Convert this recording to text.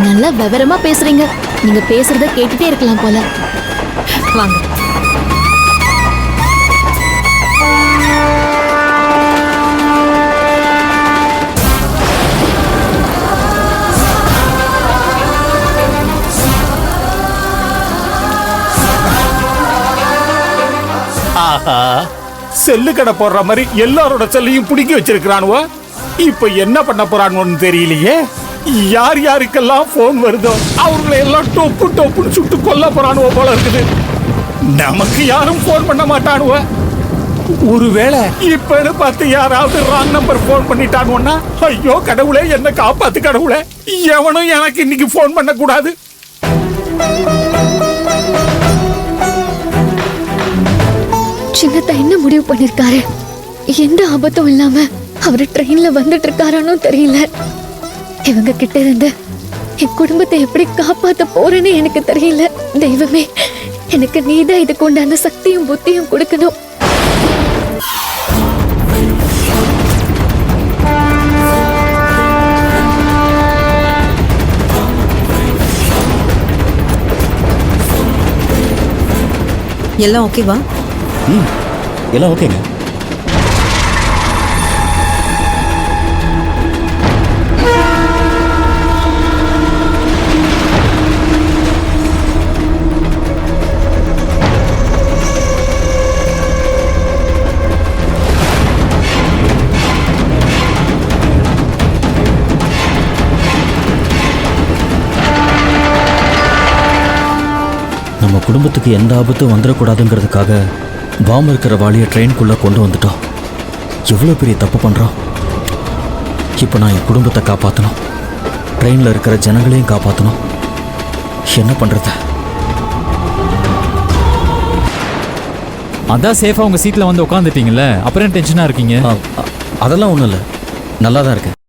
நல்லா விவரமா பேசுறீங்க. நீங்க பேசுறத கேட்டுட்டே இருக்கலாம் போல. வாங்க. ஆஹா, செல்லு கடை போடுற மாதிரி எல்லாரோட செல்லையும் பிடிக்கி வச்சிருக்கிறானுவோ. இப்ப என்ன பண்ண போறான்னு தெரியலையே. யார் யாருக்கெல்லாம் போன் வருதோ அவங்களை எல்லாம் டொப்பு டொப்புன்னு சுட்டு கொல்ல போறானுவோ போல இருக்குது. நமக்கு யாரும் போன் பண்ண மாட்டானுவ. ஒருவேளை இப்பன்னு பார்த்து யாராவது ராங் நம்பர் போன் பண்ணிட்டானுன்னா, ஐயோ கடவுளே என்ன காப்பாத்து கடவுளே, எவனும் எனக்கு இன்னைக்கு போன் பண்ண கூடாது. சின்னத்தா என்ன முடிவு பண்ணிருக்காரு? எந்த ஆபத்தும் இல்லாம அவரு ட்ரெயின்ல வந்துட்டு இருக்காரானோ தெரியல. இவங்க கிட்ட இருந்து என் குடும்பத்தை எப்படி காப்பாத்த போறேன்னு எனக்கு தெரியல. தெய்வமே, எனக்கு நீதான் இதுக்கு உண்டான சக்தியும் புத்தியும் கொடுக்கணும். எல்லாம் ஓகேவா? எல்லாம் ஓகேங்க. நம்ம குடும்பத்துக்கு எந்த ஆபத்தும் வந்துடக்கூடாதுங்கிறதுக்காக பாம்பு இருக்கிற வாளியை ட்ரெயின்குள்ளே கொண்டு வந்துட்டோம். எவ்வளோ பெரிய தப்பு பண்ணுறோம். இப்போ நான் என் குடும்பத்தை காப்பாற்றணும், ட்ரெயினில் இருக்கிற ஜனங்களையும் காப்பாற்றணும். என்ன பண்ணுறது? அதான் சேஃபாக உங்கள் சீட்டில் வந்து உட்காந்துட்டீங்கல்ல, அப்புறம் டென்ஷனாக இருக்கீங்க? அதெல்லாம் ஒன்றும் இல்லை, நல்லா தான் இருக்கேன்.